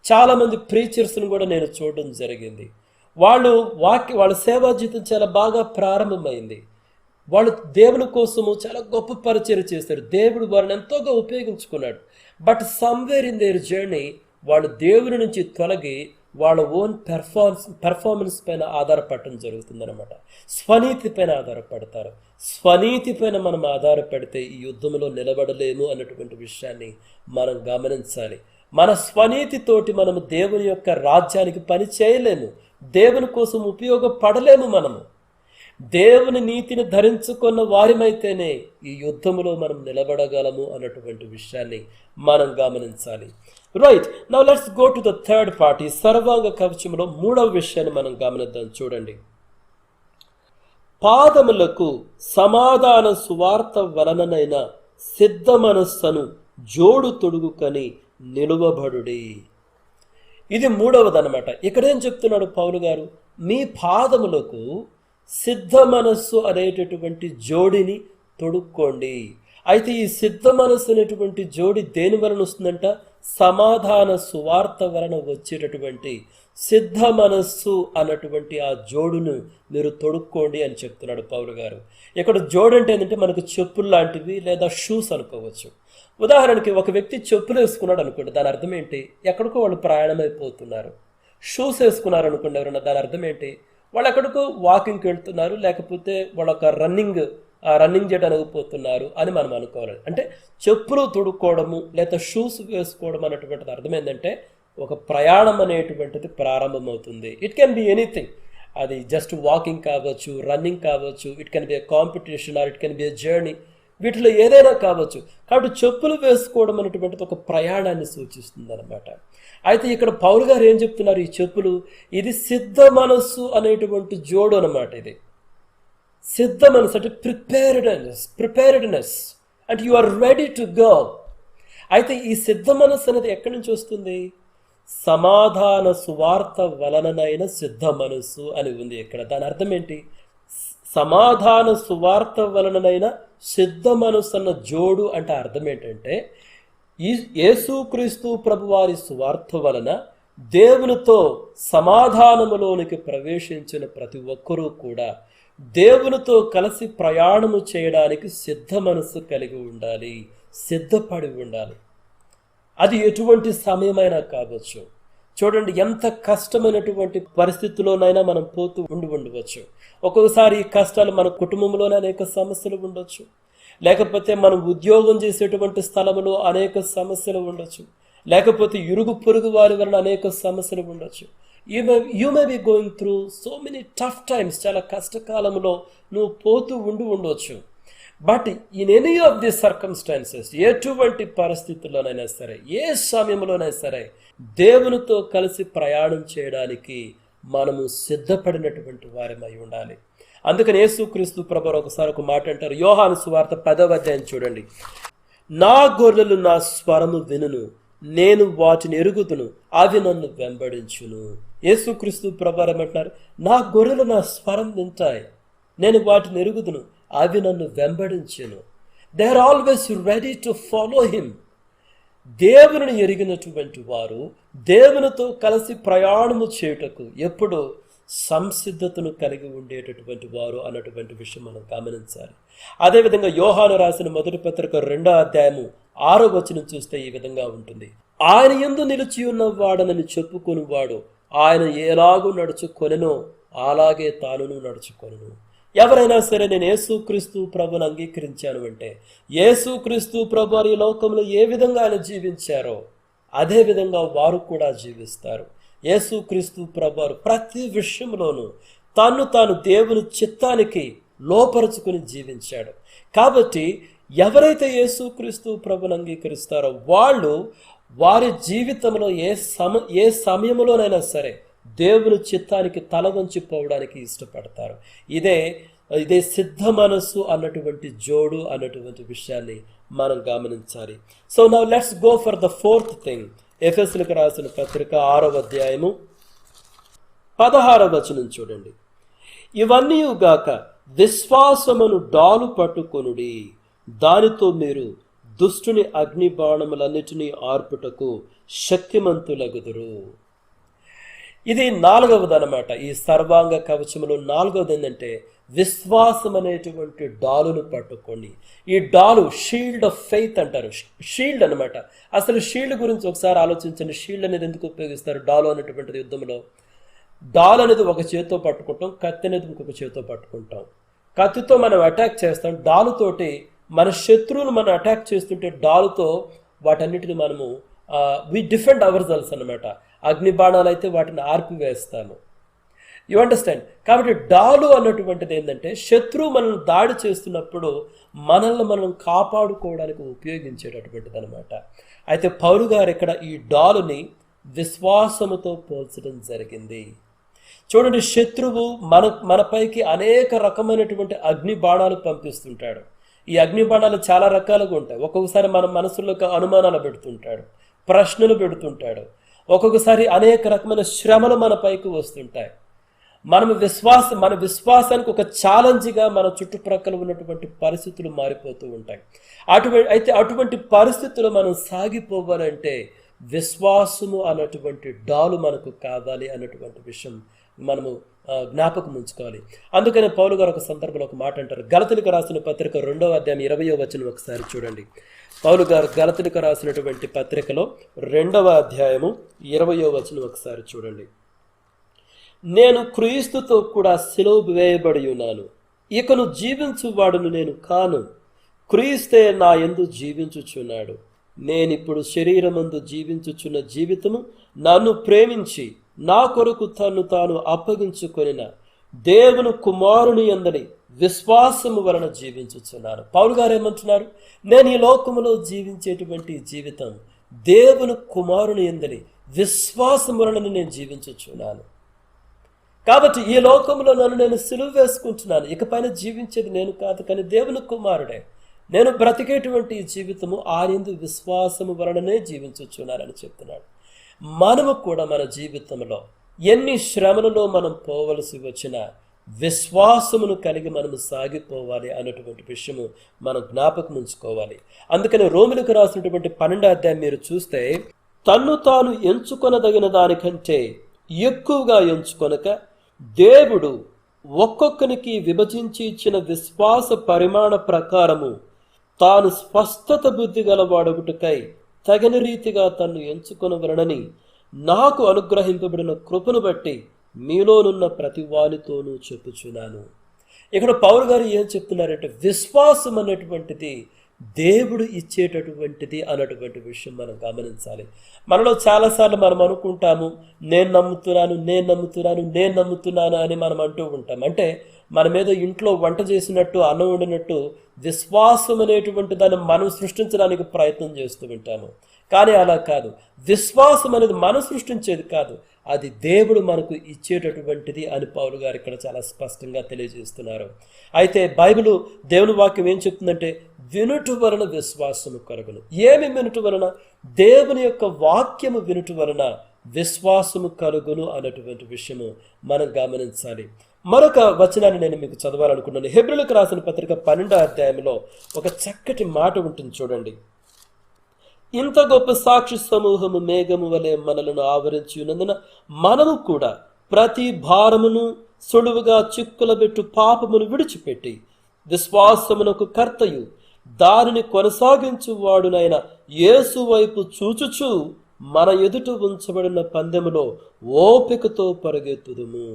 చాలామంది ప్రీచర్స్ని కూడా నేను చూడడం జరిగింది. వాళ్ళ సేవా జీవితం చాలా బాగా ప్రారంభమైంది. వాళ్ళు దేవుని కోసము చాలా గొప్ప పరిచయం చేశారు, దేవుడు వారిని ఎంతోగా ఉపయోగించుకున్నాడు. But somewhere in their journey వాళ్ళు దేవుని నుంచి తొలగి వాళ్ళ ఓన్ పెర్ఫార్మెన్స్ పైన ఆధారపడటం జరుగుతుందన్నమాట. స్వనీతి పైన ఆధారపడతారు. స్వనీతి పైన మనం ఆధారపడితే ఈ యుద్ధంలో నిలబడలేము అన్నటువంటి విషయాన్ని మనం గమనించాలి. మన స్వనీతితోటి మనము దేవుని యొక్క రాజ్యానికి పని చేయలేము, దేవుని కోసం ఉపయోగపడలేము. మనము దేవుని నీతిని ధరించుకున్న వారిమైతేనే ఈ యుద్ధంలో మనం నిలబడగలము అన్నటువంటి విషయాన్ని మనం గమనించాలి. Right, now let's go to the third part. ఈ సర్వాంగ కవచంలో మూడవ విషయాన్ని మనం గమనిద్దాం. చూడండి, పాదములకు సమాధాన సువార్త వలననైన సిద్ధ మనస్సును జోడు తొడుగుకని నిలువబడుడి. ఇది మూడవదన్నమాట. ఇక్కడేం చెప్తున్నాడు పౌలు గారు? మీ పాదములకు సిద్ధ మనస్సు అనేటటువంటి జోడిని తొడుక్కోండి. అయితే ఈ సిద్ధ మనస్సు అనేటువంటి జోడి దేని వలన వస్తుందంట? సమాధాన సువార్త వలన వచ్చేటటువంటి సిద్ధ మనస్సు అన్నటువంటి ఆ జోడును మీరు తొడుక్కోండి అని చెప్తున్నాడు పౌలు గారు. ఇక్కడ జోడు అంటే ఏంటంటే మనకు చెప్పులు లాంటివి లేదా షూస్ అనుకోవచ్చు. ఉదాహరణకి ఒక వ్యక్తి చెప్పులు వేసుకున్నాడు అనుకోండి, దాని అర్థం ఏంటి? ఎక్కడికో వాళ్ళు ప్రయాణం అయిపోతున్నారు. షూస్ వేసుకున్నారు అనుకోండి ఎవరన్నా, దాని అర్థం ఏంటి? వాళ్ళు ఎక్కడికో వాకింగ్కి వెళ్తున్నారు, లేకపోతే వాళ్ళు ఒక రన్నింగ్ చేయడానికి పోతున్నారు అని మనం అనుకోవాలి. అంటే చెప్పులు తొడుక్కోవడము లేదా షూస్ వేసుకోవడం అనేటువంటిది అర్థం ఏంటంటే ఒక ప్రయాణం అనేటువంటిది ప్రారంభమవుతుంది. ఇట్ కెన్ బి ఎనీథింగ్, అది జస్ట్ వాకింగ్ కావచ్చు, రన్నింగ్ కావచ్చు, it can be a competition or it can be a journey, వీటిలో ఏదైనా కావచ్చు. కాబట్టి చెప్పులు వేసుకోవడం అనేటువంటిది ఒక ప్రయాణాన్ని సూచిస్తుంది అనమాట. అయితే ఇక్కడ పౌలు గారు ఏం చెప్తున్నారు? ఈ చెప్పులు ఇది సిద్ధ మనస్సు అనేటువంటి జోడు అనమాట. ఇది సిద్ధ మనస్సు అంటే ప్రిపేర్డ్నెస్ అంటే you are ready to go. అయితే ఈ సిద్ధ మనస్సు అనేది ఎక్కడి నుంచి వస్తుంది? సమాధాన సువార్త వలననైన సిద్ధ మనస్సు అని ఉంది ఇక్కడ. దాని అర్థం ఏంటి? సమాధాన సువార్త వలననైన సిద్ధ మనస్సు అన్న జోడు అంటే అర్థం ఏంటంటే ఈ యేసుక్రీస్తు ప్రభువారి సువార్త వలన దేవునితో సమాధానములోనికి ప్రవేశించిన ప్రతి ఒక్కరూ కూడా దేవునితో కలిసి ప్రయాణము చేయడానికి సిద్ధ మనస్సు కలిగి ఉండాలి, సిద్ధపడి ఉండాలి. అది ఎటువంటి సమయమైనా కావచ్చు. చూడండి, ఎంత కష్టమైనటువంటి పరిస్థితుల్లోనైనా మనం పోతూ ఉండవచ్చు. ఒక్కొక్కసారి ఈ కష్టాలు మన కుటుంబంలోనే అనేక సమస్యలు ఉండొచ్చు, లేకపోతే మనం ఉద్యోగం చేసేటువంటి స్థలంలో అనేక సమస్యలు ఉండొచ్చు, లేకపోతే ఇరుగు పొరుగు వారి వలన అనేక సమస్యలు ఉండొచ్చు. You may be going through so many tough times. చాలా కష్టకాలంలో నువ్వు పోతూ ఉండవచ్చు. But in any of the circumstances, ఎటువంటి పరిస్థితుల్లోనైనా సరే, ఏ సమయంలోనైనా సరే దేవునితో కలిసి ప్రయాణం చేయడానికి మనము సిద్ధపడినటువంటి వారమై ఉండాలి. అందుకని యేసుక్రీస్తు ప్రభువు ఒకసారి ఒక మాట అంటారు. యోహాను సువార్త 10వ అధ్యాయం చూడండి. నా గొర్రెలు నా స్వరము వినును, నేను వాటిని ఎరుగుదును, అవి నన్ను వెంబడించును. యేసుక్రీస్తు ప్రభువు ఏమంటున్నారు? నా గొర్రెలు నా స్వరం వింటాయి, నేను వాటిని ఎరుగుదును, అవి నన్ను వెంబడించును. They are always ready to follow him. దేవుని ఎరిగినటువంటి వారు దేవునితో కలిసి ప్రయాణము చేయుటకు ఎప్పుడు సంసిద్ధతను కలిగి ఉండేటటువంటి వారు అన్నటువంటి విషయం మనం గమనించాలి. అదేవిధంగా యోహాను రాసిన మొదటి పత్రిక 2వ అధ్యాయము 6వ వచనం చూస్తే ఈ విధంగా ఉంటుంది. ఆయన యందు నిలిచి ఉన్న వాడనని చెప్పుకొని వాడు ఆయన ఎలాగూ నడుచుకొనెనో అలాగే తానును నడుచుకొనెను. ఎవరైనా సరే నేను యేసుక్రీస్తు ప్రభుని అంగీకరించాను అంటే, యేసుక్రీస్తు ప్రభు ఈ లోకంలో ఏ విధంగా ఆయన జీవించారో అదే విధంగా వారు కూడా జీవిస్తారు. యేసుక్రీస్తు ప్రభు ప్రతి విషయంలోనూ తాను దేవుని చిత్తానికి లోపరుచుకుని జీవించాడు. కాబట్టి ఎవరైతే యేసుక్రీస్తు ప్రభుని అంగీకరిస్తారో వాళ్ళు వారి జీవితంలో ఏ సమయంలోనైనా సరే దేవుని చిత్తానికి తల వంచిపోవడానికి ఇష్టపడతారు. ఇదే సిద్ధ మనస్సు అన్నటువంటి జోడు అన్నటువంటి విషయాన్ని మనం గమనించాలి. So now let's go for the fourth thing. ఎఫెసీయులకు రాసిన పత్రిక 6వ అధ్యాయము 16వ వచనం చూడండి. ఇవన్నీ గాక విశ్వాసమును డాలు పట్టుకొనుడి, దానితో మీరు దుష్టుని అగ్ని బాణములన్నిటినీ ఆర్పుటకు శక్తిమంతులగుదురు. ఇది 4వది అన్నమాట. ఈ సర్వాంగ కవచములో 4వది ఏంటంటే విశ్వాసం అనేటువంటి డాలును పట్టుకోండి. ఈ డాలు షీల్డ్ ఆఫ్ ఫెయిత్ అంటారు. షీల్డ్ అనమాట. అసలు షీల్డ్ గురించి ఒకసారి ఆలోచించండి. షీల్డ్ అనేది ఎందుకు ఉపయోగిస్తారు? డాలు అనేటువంటిది యుద్ధంలో డాల్ అనేది ఒక చేతితో పట్టుకుంటాం, కత్తి అనేది ఇంకొక చేతితో పట్టుకుంటాం. కత్తితో మనం అటాక్ చేస్తాం, డాలుతోటి మన శత్రువులు మనం అటాక్ చేస్తుంటే డాలుతో వాటన్నిటిని మనము వి డిఫెండ్ అవర్ సెల్స్ అనమాట. అగ్ని బాణాలు అయితే వాటిని ఆర్పివేస్తాము. You understand? కాబట్టి డాలు అన్నటువంటిది ఏంటంటే శత్రువు మనల్ని దాడి చేస్తున్నప్పుడు మనల్ని మనం కాపాడుకోవడానికి ఉపయోగించేటటువంటిది అనమాట. అయితే పౌలు గారు ఇక్కడ ఈ డాలుని విశ్వాసముతో పోల్చడం జరిగింది. చూడండి, శత్రువు మనపైకి అనేక రకమైనటువంటి అగ్ని బాణాలు పంపిస్తుంటాడు. ఈ అగ్ని బాణాలు చాలా రకాలుగా ఉంటాయి. ఒక్కొక్కసారి మన మనసులోకి అనుమానాలు పెడుతుంటాడు, ప్రశ్నలు పెడుతుంటాడు. ఒక్కొక్కసారి అనేక రకమైన శ్రమలు మన పైకి వస్తుంటాయి. మన విశ్వాసానికి ఒక ఛాలెంజ్గా మన చుట్టుప్రక్కల ఉన్నటువంటి పరిస్థితులు మారిపోతూ ఉంటాయి. అటువంటి పరిస్థితులు మనం సాగిపోవాలంటే విశ్వాసము అన్నటువంటి డాలు మనకు కావాలి అన్నటువంటి విషయం మనము జ్ఞాపకం ఉంచుకోవాలి. అందుకనే పౌలు గారు ఒక సందర్భంలో ఒక మాట అంటారు. గలతీయులకు రాసిన పత్రిక 2వ అధ్యాయం 20వ వచనం ఒకసారి చూడండి. పౌలు గారు గలతీయులకు రాసినటువంటి పత్రికలో 2వ అధ్యాయము 20వ వచనం ఒకసారి చూడండి. నేను క్రీస్తుతో కూడా సిలువ వేయబడి ఉన్నాను, ఇకను జీవించువాడును నేను కాను, క్రీస్తే నా యందు జీవించుచున్నాడు. నేనిప్పుడు శరీరమందు జీవించుచున్న జీవితము నన్ను ప్రేమించి నా కొరకు తన్ను తాను అప్పగించుకొనిన దేవుని కుమారుని యందని విశ్వాసము వలన జీవించుచున్నాను. పౌలు గారు ఏమంటున్నారు? నేను ఈ లోకములో జీవించేటువంటి జీవితం దేవుని కుమారుని యందని విశ్వాసం వలన నేను జీవించుచున్నాను. కాబట్టి ఈ లోకంలో నేను సిలువ వేసుకుంటున్నాను. ఇకపైన జీవించేది నేను కాదు, కానీ దేవుని కుమారుడే. నేను బ్రతికేటువంటి ఈ జీవితము ఆయనందు విశ్వాసము వలననే జీవించుచున్నానని చెప్తున్నాడు. మనము కూడా మన జీవితంలో ఎన్ని శ్రమలలో మనం పోవలసి వచ్చినా విశ్వాసమును కలిగి మనము సాగిపోవాలి అన్నటువంటి విషయము మనం జ్ఞాపకం ఉంచుకోవాలి. అందుకని రోమిలకు రాసినటువంటి 12వ అధ్యాయం మీరు చూస్తే, తన్ను తాను ఎంచుకొనదగిన దానికంటే ఎక్కువగా ఎంచుకొనక దేవుడు ఒక్కొక్కనికి విభజించి ఇచ్చిన విశ్వాస పరిమాణ ప్రకారము తాను స్పష్టత బుద్ధి గలవాడగుటకై తగిన రీతిగా తన్ను ఎంచుకొనవలనని నాకు అనుగ్రహింపబడిన కృపను బట్టి మీలోనున్న ప్రతి వానితోనూ చెప్పుచున్నాను. ఇక్కడ పౌలు గారు ఏం చెప్తున్నారంటే విశ్వాసం అనేటువంటిది దేవుడు ఇచ్చేటటువంటిది అన్నటువంటి విషయం మనం గమనించాలి. మనలో చాలాసార్లు మనం అనుకుంటాము, నేను నమ్ముతున్నాను అని మనం అంటూ ఉంటాం. అంటే మన మీద ఇంట్లో వంట చేసినట్టు, అన్నం వండినట్టు విశ్వాసం అనేటువంటి దాన్ని మనం సృష్టించడానికి ప్రయత్నం చేస్తూ ఉంటాము. కానీ అలా కాదు. విశ్వాసం అనేది మనం సృష్టించేది కాదు, అది దేవుడు మనకు ఇచ్చేటటువంటిది అని పౌలు గారు ఇక్కడ చాలా స్పష్టంగా తెలియజేస్తున్నారు. అయితే బైబిల్ దేవుని వాక్యం ఏం చెప్తుందంటే, వినుట వలన విశ్వాసము కలుగును. ఏమి వినుట వలన? దేవుని యొక్క వాక్యము వినుట వలన విశ్వాసము కలుగును అన్నటువంటి విషయము మనం గమనించాలి. మరొక వచనాన్ని నేను మీకు చదవాలనుకున్నాను. హెబ్రీయులకు రాసిన పత్రిక 12వ అధ్యాయంలో ఒక చక్కటి మాట ఉంటుంది చూడండి. ఇంత గొప్ప సాక్షి సమూహము మేఘము వలె మనలను ఆవరించి ఉన్నందున మనము కూడా ప్రతి భారమును సులువుగా చిక్కులబెట్టు పాపమును విడిచిపెట్టి విశ్వాసమునకు కర్తయు దానిని కొనసాగించువాడునైన యేసు వైపు చూచుచూ మన ఎదుట ఉంచబడిన పందెములో ఓపికతో పరిగెత్తుదుము.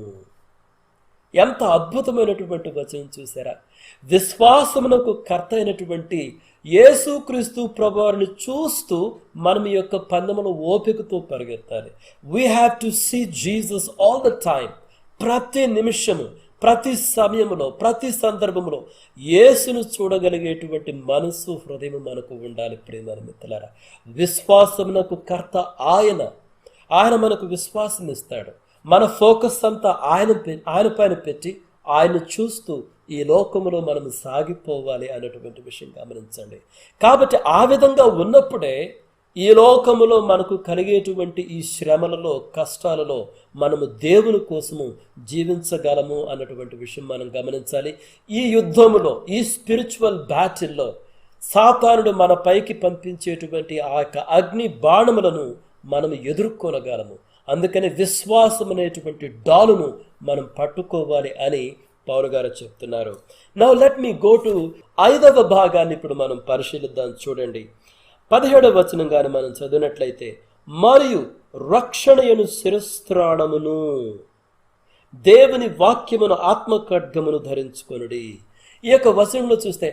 ఎంత అద్భుతమైనటువంటి వచనం చూసారా? విశ్వాసమునకు కర్త అయినటువంటి యేసుక్రీస్తు ప్రభువారిని చూస్తూ మనం ఈ యొక్క పందెములో ఓపికతో పరిగెత్తాలి. We have to see Jesus all the time. ప్రతి నిమిషము, ప్రతి సమయంలో, ప్రతి సందర్భంలో యేసును చూడగలిగేటువంటి మనసు, హృదయం మనకు ఉండాలి. ప్రియమైన మిత్రులారా, విశ్వాసమునకు కర్త ఆయన మనకు విశ్వాసం ఇస్తాడు. మన ఫోకస్ అంతా ఆయన పైన పెట్టి ఆయన చూస్తూ ఈ లోకములో మనం సాగిపోవాలి అనేటువంటి విషయం గమనించండి. కాబట్టి ఆ విధంగా ఉన్నప్పుడే ఈ లోకములో మనకు కలిగేటువంటి ఈ శ్రమలలో, కష్టాలలో మనము దేవుని కోసము జీవించగలము అన్నటువంటి విషయం మనం గమనించాలి. ఈ యుద్ధములో, ఈ స్పిరిచువల్ బ్యాటిల్లో సాతానుడు మన పైకి పంపించేటువంటి ఆ యొక్క అగ్ని బాణములను మనం ఎదుర్కొనగలము. అందుకని విశ్వాసం అనేటువంటి డాలును మనం పట్టుకోవాలి అని పౌలు గారు చెప్తున్నారు. Now let me go to 5వ భాగాన్ని ఇప్పుడు మనం పరిశీలిద్దాం. చూడండి, 17వ వచనం గాని మనం చదివినట్లయితే, మరియు రక్షణయను శిరస్త్రాణమును దేవుని వాక్యమును ఆత్మ ఖడ్గమును ధరించుకొనుడి. ఈ యొక్క వచనంలో చూస్తే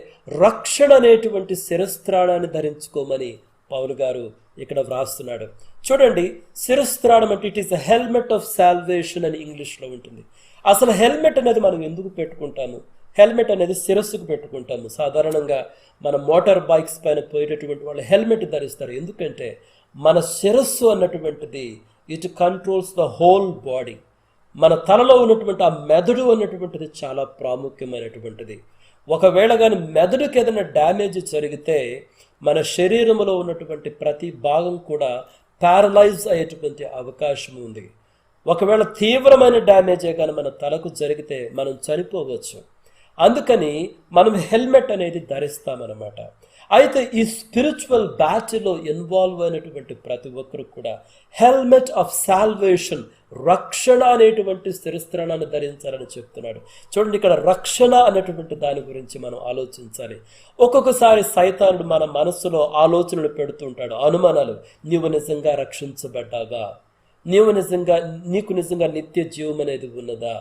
రక్షణ అనేటువంటి శిరస్త్రాణాన్ని ధరించుకోమని పౌలు గారు ఇక్కడ వ్రాస్తున్నాడు. చూడండి, శిరస్త్రాణం అంటే it is the helmet of salvation అని ఇంగ్లీష్లో ఉంటుంది. అసలు హెల్మెట్ అనేది మనం ఎందుకు పెట్టుకుంటాము? హెల్మెట్ అనేది శిరస్సుకు పెట్టుకుంటాము. సాధారణంగా మన మోటార్ బైక్స్ పైన పోయేటటువంటి వాళ్ళు హెల్మెట్ ధరిస్తారు. ఎందుకంటే మన శిరస్సు అన్నటువంటిది it controls the whole body. మన తలలో ఉన్నటువంటి ఆ మెదడు అన్నటువంటిది చాలా ప్రాముఖ్యమైనటువంటిది. ఒకవేళ కానీ మెదడుకి ఏదైనా డ్యామేజ్ జరిగితే మన శరీరంలో ఉన్నటువంటి ప్రతి భాగం కూడా ప్యారలైజ్ అయ్యేటువంటి అవకాశం ఉంది. ఒకవేళ తీవ్రమైన డ్యామేజే కానీ మన తలకు జరిగితే మనం చనిపోవచ్చు. అందుకని మనం హెల్మెట్ అనేది ధరిస్తామన్నమాట. అయితే ఈ స్పిరిచువల్ బ్యాటిల్లో ఇన్వాల్వ్ అయినటువంటి ప్రతి ఒక్కరు కూడా హెల్మెట్ ఆఫ్ సాల్వేషన్, రక్షణ అనేటువంటి శిరస్త్రాణాన్ని ధరించాలని చెప్తున్నాడు. చూడండి, ఇక్కడ రక్షణ అనేటువంటి దాని గురించి మనం ఆలోచించాలి. ఒక్కొక్కసారి సైతానుడు మన మనస్సులో ఆలోచనలు పెడుతుంటాడు, అనుమానాలు. నీవు నిజంగా రక్షించబడ్డావా? నీకు నిజంగా నిత్య జీవం అనేది ఉన్నదా?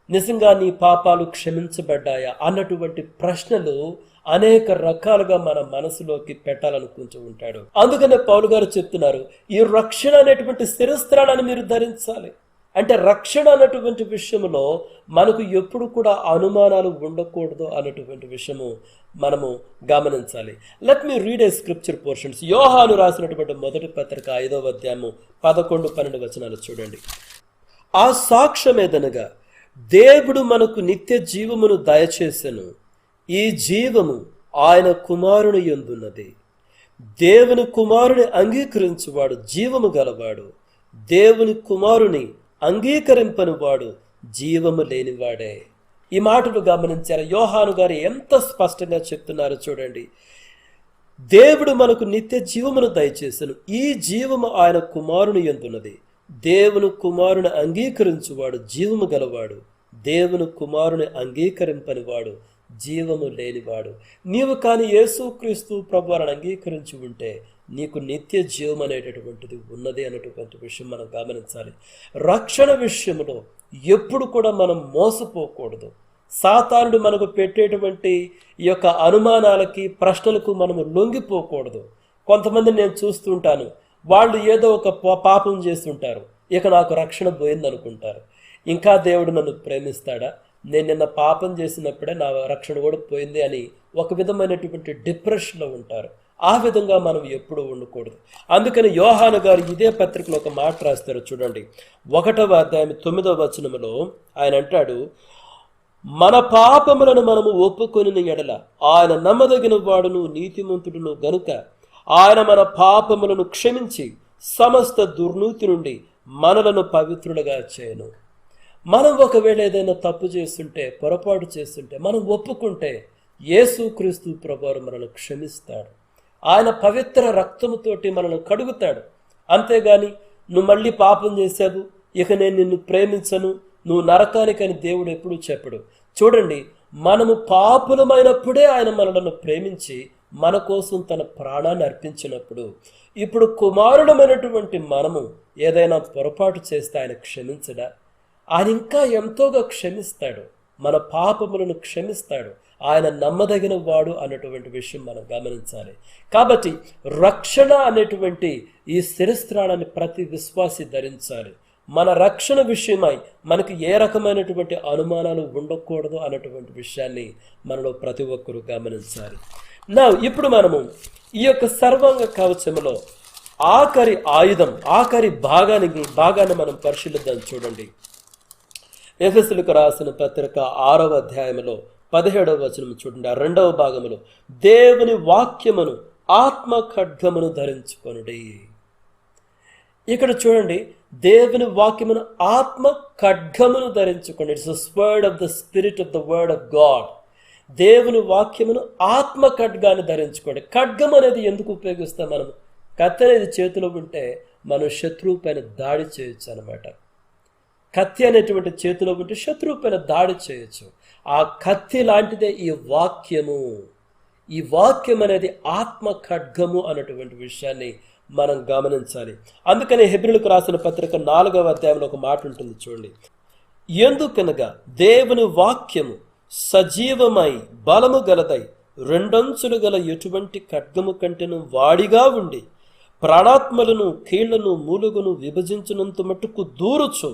నిజంగా నీ పాపాలు క్షమించబడ్డాయా అన్నటువంటి ప్రశ్నలు అనేక రకాలుగా మన మనసులోకి పెట్టాలనుకుంటూ ఉంటాడు. అందుకనే పౌలు గారు చెప్తున్నారు, ఈ రక్షణ అనేటువంటి శిరస్త్రాణాన్ని మీరు ధరించాలి. అంటే రక్షణ అన్నటువంటి విషయంలో మనకు ఎప్పుడు కూడా అనుమానాలు ఉండకూడదు అన్నటువంటి విషయము మనము గమనించాలి. లెట్ మీ రీడ్ ఏ స్క్రిప్చర్ పోర్షన్స్. యోహాను రాసినటువంటి మొదటి పత్రిక 5వ అధ్యాయము 11-12 వచనాలు చూడండి. ఆ సాక్ష్యమేదనగా దేవుడు మనకు నిత్య జీవమును దయచేసెను. ఈ జీవము ఆయన కుమారుని యందున్నది. దేవుని కుమారుని అంగీకరించువాడు జీవము గలవాడు, దేవుని కుమారుని అంగీకరింపని వాడు జీవము లేనివాడే. ఈ మాటలు గమనించారు. యోహాను గారు ఎంత స్పష్టంగా చెప్తున్నారు చూడండి. దేవుడు మనకు నిత్య జీవమును దయచేసెను. ఈ జీవము ఆయన కుమారుని యందున్నది. దేవుని కుమారుని అంగీకరించువాడు జీవము గలవాడు, దేవుని కుమారుని అంగీకరింపని వాడు జీవము లేనివాడు. నీవు కానీ యేసుక్రీస్తు ప్రభువారిని అంగీకరించి ఉంటే నీకు నిత్య జీవం అనేటటువంటిది ఉన్నది అనేటువంటి విషయం మనం గమనించాలి. రక్షణ విషయంలో ఎప్పుడు కూడా మనం మోసపోకూడదు. సాతానుడు మనకు పెట్టేటువంటి ఈ యొక్క అనుమానాలకి, ప్రశ్నలకు మనము లొంగిపోకూడదు. కొంతమంది నేను చూస్తుంటాను, వాళ్ళు ఏదో ఒక పాపం చేస్తుంటారు, ఇక నాకు రక్షణ పోయిందనుకుంటారు. ఇంకా దేవుడు నన్ను ప్రేమిస్తాడా? నేను నిన్న పాపం చేసినప్పుడే నా రక్షణ కూడా పోయింది అని ఒక విధమైనటువంటి డిప్రెషన్లో ఉంటారు. ఆ విధంగా మనం ఎప్పుడూ ఉండకూడదు. అందుకని యోహాను గారు ఇదే పత్రికలో ఒక మాట రాస్తారు చూడండి. 1వ అధ్యాయం 9వ వచనములో ఆయన అంటాడు, మన పాపములను మనము ఒప్పుకొని ఎడల ఆయన నమ్మదగిన వాడును నీతిమంతుడును గనుక ఆయన మన పాపములను క్షమించి సమస్త దుర్నీతి నుండి మనలను పవిత్రులుగా చేయను. మనం ఒకవేళ ఏదైనా తప్పు చేస్తుంటే, పొరపాటు చేస్తుంటే మనం ఒప్పుకుంటే యేసుక్రీస్తు ప్రభువారు మనల్ని క్షమిస్తాడు. ఆయన పవిత్ర రక్తముతోటి మనల్ని కడుగుతాడు. అంతేగాని నువ్వు మళ్ళీ పాపం చేశావు, ఇక నేను నిన్ను ప్రేమించను, నువ్వు నరకానికని దేవుడు ఎప్పుడూ చెప్పడు. చూడండి, మనము పాపులమైనప్పుడే ఆయన మనలను ప్రేమించి మన కోసం తన ప్రాణాన్ని అర్పించినప్పుడు, ఇప్పుడు కుమారుడమైనటువంటి మనము ఏదైనా పొరపాటు చేస్తే ఆయన క్షమించడా? ఆయన ఇంకా ఎంతోగా క్షమిస్తాడు, మన పాపములను క్షమిస్తాడు. ఆయన నమ్మదగిన వాడు అన్నటువంటి విషయం మనం గమనించాలి. కాబట్టి రక్షణ అనేటువంటి ఈ శిరస్త్రాణాన్ని ప్రతి విశ్వాసి ధరించాలి. మన రక్షణ విషయమై మనకి ఏ రకమైనటువంటి అనుమానాలు ఉండకూడదు అన్నటువంటి విషయాన్ని మనలో ప్రతి ఒక్కరూ గమనించాలి. ఇప్పుడు మనము ఈ యొక్క సర్వాంగ కవచములో ఆఖరి ఆయుధం, ఆఖరి భాగాన్ని మనం పరిశీలిద్దాం. చూడండి, ఎఫెసీయులకు రాసిన పత్రిక 6వ అధ్యాయంలో 17వ వచనం చూడండి. ఆ 2వ భాగములో దేవుని వాక్యమును ఆత్మ ఖడ్గమును ధరించుకొనుడి. ఇక్కడ చూడండి, దేవుని వాక్యమును ఆత్మ ఖడ్గమును ధరించుకోండి. It's the sword of the spirit of the word of God. దేవుని వాక్యమును ఆత్మ ఖడ్గాన్ని ధరించుకోండి. ఖడ్గం అనేది ఎందుకు ఉపయోగిస్తాం మనము? కత్తి అనేది చేతిలో ఉంటే మనం శత్రువు పైన దాడి చేయొచ్చు అనమాట. కత్తి అనేటువంటి చేతిలో ఉంటే శత్రువు పైన దాడి చేయొచ్చు. ఆ కత్తి లాంటిదే ఈ వాక్యము. ఈ వాక్యం అనేది ఆత్మ ఖడ్గము అన్నటువంటి విషయాన్ని మనం గమనించాలి. అందుకని హెబ్రీయులకు రాసిన పత్రిక 4వ అధ్యాయంలో ఒక మాట ఉంటుంది చూడండి. ఎందుకనగా దేవుని వాక్యము సజీవమై బలము గలదై రెండంచులు గల ఎటువంటి ఖడ్గము కంటెను వాడిగా ఉండి ప్రాణాత్మలను కీళ్లను మూలుగును విభజించినంత మట్టుకు దూరుచు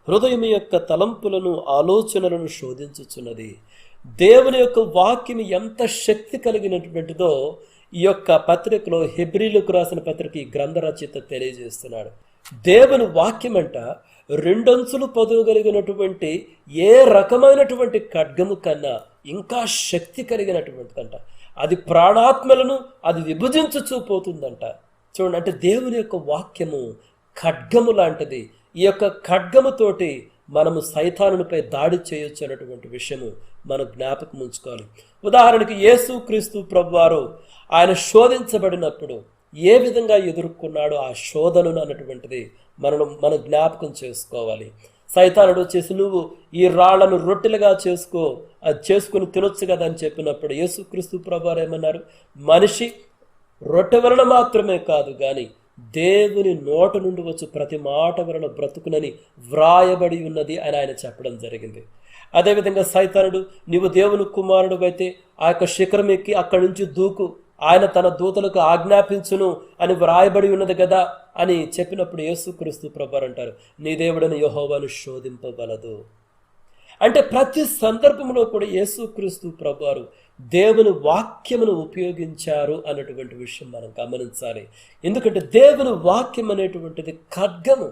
హృదయం యొక్క తలంపులను ఆలోచనలను శోధించుచున్నది. దేవుని యొక్క వాక్యం ఎంత శక్తి కలిగినటువంటిదో ఈ యొక్క పత్రికలో హెబ్రీయులకు రాసిన పత్రిక ఈ గ్రంథ రచయిత తెలియజేస్తున్నాడు. దేవుని వాక్యం అంట రెండంచులు పొదువు కలిగినటువంటి ఏ రకమైనటువంటి ఖడ్గము కన్నా ఇంకా శక్తి కలిగినటువంటిదంట. అది ప్రాణాత్మలను అది విభజించుచూ పోతుందంట. చూడండి, అంటే దేవుని యొక్క వాక్యము ఖడ్గము లాంటిది. ఈ యొక్క ఖడ్గముతోటి మనము సైతానునిపై దాడి చేయొచ్చు అన్నటువంటి విషయము మనం జ్ఞాపకం ఉంచుకోవాలి. ఉదాహరణకి యేసుక్రీస్తు ప్రభువారు ఆయన శోధించబడినప్పుడు ఏ విధంగా ఎదుర్కొన్నాడో ఆ శోధనను అన్నటువంటిది మనం జ్ఞాపకం చేసుకోవాలి. సైతానుడు వచ్చేసి నువ్వు ఈ రాళ్లను రొట్టెలుగా చేసుకో, అది చేసుకుని తినొచ్చు కదా అని చెప్పినప్పుడు యేసుక్రీస్తు ప్రభువారు ఏమన్నారు? మనిషి రొట్టె వలన మాత్రమే కాదు కానీ దేవుని నోట నుండి వచ్చు ప్రతి మాట వలన బ్రతుకునని వ్రాయబడి ఉన్నది అని ఆయన చెప్పడం జరిగింది. అదేవిధంగా సైతానుడు నీవు దేవుని కుమారుడు అయితే ఆ యొక్క శిఖరం ఎక్కి అక్కడి నుంచి దూకు, ఆయన తన దూతలకు ఆజ్ఞాపించును అని వ్రాయబడి ఉన్నది కదా అని చెప్పినప్పుడు యేసుక్రీస్తు ప్రభువారు అంటారు, నీ దేవుడని యెహోవాను శోధింపగలదు. అంటే ప్రతి సందర్భంలో కూడా యేసుక్రీస్తు ప్రభువారు దేవుని వాక్యమును ఉపయోగించారు అన్నటువంటి విషయం మనం గమనించాలి. ఎందుకంటే దేవుని వాక్యం అనేటువంటిది ఖడ్గము.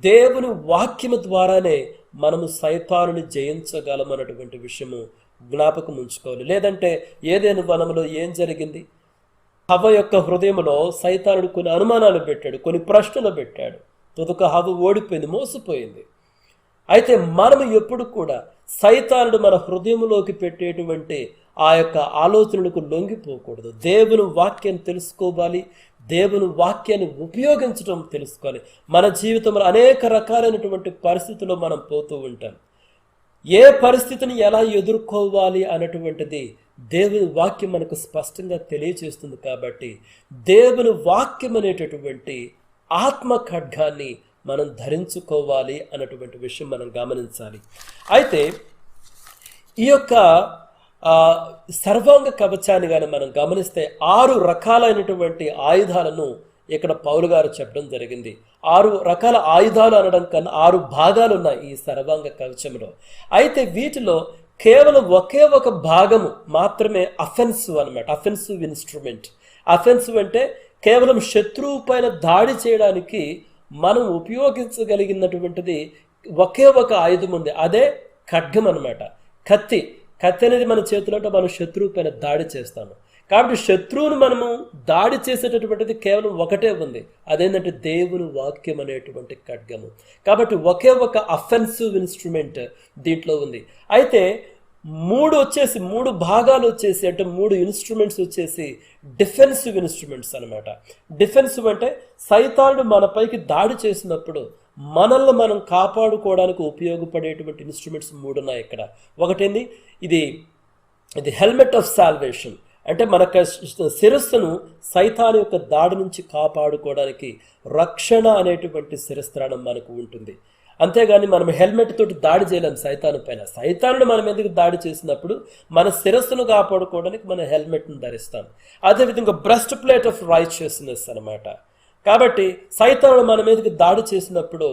దేవుని వాక్యము ద్వారానే మనము సైతానుని జయించగలం అన్నటువంటి విషయము జ్ఞాపకం ఉంచుకోవాలి. లేదంటే ఏదైనా వనములో ఏం జరిగింది? హవ్వ యొక్క హృదయంలో సైతానుడు కొన్ని అనుమానాలు పెట్టాడు, కొన్ని ప్రశ్నలు పెట్టాడు. తుదక హవ్వ ఓడిపోయింది, మోసపోయింది. అయితే మనము ఎప్పుడు కూడా సైతానుడు మన హృదయంలోకి పెట్టేటువంటి ఆ యొక్క ఆలోచనలకు లొంగిపోకూడదు. దేవుని వాక్యాన్ని తెలుసుకోవాలి, దేవుని వాక్యాన్ని ఉపయోగించడం తెలుసుకోవాలి. మన జీవితంలో అనేక రకాలైనటువంటి పరిస్థితుల్లో మనం పోతూ ఉంటాం. ఏ పరిస్థితిని ఎలా ఎదుర్కోవాలి అన్నటువంటిది దేవుని వాక్యం మనకు స్పష్టంగా తెలియజేస్తుంది. కాబట్టి దేవుని వాక్యం అనేటటువంటి ఆత్మ ఖడ్గాన్ని మనం ధరించుకోవాలి అన్నటువంటి విషయం మనం గమనించాలి. అయితే ఈ యొక్క సర్వాంగ కవచాన్ని కానీ మనం గమనిస్తే 6 రకాలైనటువంటి ఆయుధాలను ఇక్కడ పౌలు గారు చెప్పడం జరిగింది. 6 రకాల ఆయుధాలు అనడం కన్నా 6 భాగాలు ఉన్నాయి ఈ సర్వాంగ కవచంలో. అయితే వీటిలో కేవలం ఒకే ఒక భాగము మాత్రమే అఫెన్సివ్ అనమాట, అఫెన్సివ్ ఇన్స్ట్రుమెంట్. అఫెన్సివ్ అంటే కేవలం శత్రువు పైన దాడి చేయడానికి మనం ఉపయోగించగలిగినటువంటిది ఒకే ఒక ఆయుధం ఉంది, అదే ఖడ్గం అనమాట. కత్తి అనేది మన చేతిలో ఉంటే మనం శత్రువు పైన దాడి చేస్తాము. కాబట్టి శత్రువును మనము దాడి చేసేటటువంటిది కేవలం ఒకటే ఉంది, అదేంటంటే దేవుని వాక్యం అనేటువంటి ఖడ్గము. కాబట్టి ఒకే ఒక అఫెన్సివ్ ఇన్స్ట్రుమెంట్ దీంట్లో ఉంది. అయితే 3 భాగాలు వచ్చేసి అంటే 3 ఇన్స్ట్రుమెంట్స్ వచ్చేసి డిఫెన్సివ్ ఇన్స్ట్రుమెంట్స్ అనమాట. డిఫెన్సివ్ అంటే సైతానుడు మనపైకి దాడి చేసినప్పుడు మనల్ని మనం కాపాడుకోవడానికి ఉపయోగపడేటువంటి ఇన్స్ట్రుమెంట్స్ 3 ఉన్నాయి ఇక్కడ. ఒకటేంది, ఇది హెల్మెట్ ఆఫ్ సాల్వేషన్, అంటే మన శిరస్సును సైతాను యొక్క దాడి నుంచి కాపాడుకోవడానికి రక్షణ అనేటువంటి శిరస్త్రాణం మనకు ఉంటుంది. అంతేగాని మనం హెల్మెట్ తోటి దాడి చేయలేం సైతాను పైన. సైతానుడు మన మీదకి దాడి చేసినప్పుడు మన శిరస్సును కాపాడుకోవడానికి మన హెల్మెట్ను ధరిస్తాం. అదేవిధంగా బ్రెస్ట్ ప్లేట్ ఆఫ్ రైచియస్నెస్ అనమాట. కాబట్టి సైతానుడు మన మీదకి దాడి చేసినప్పుడు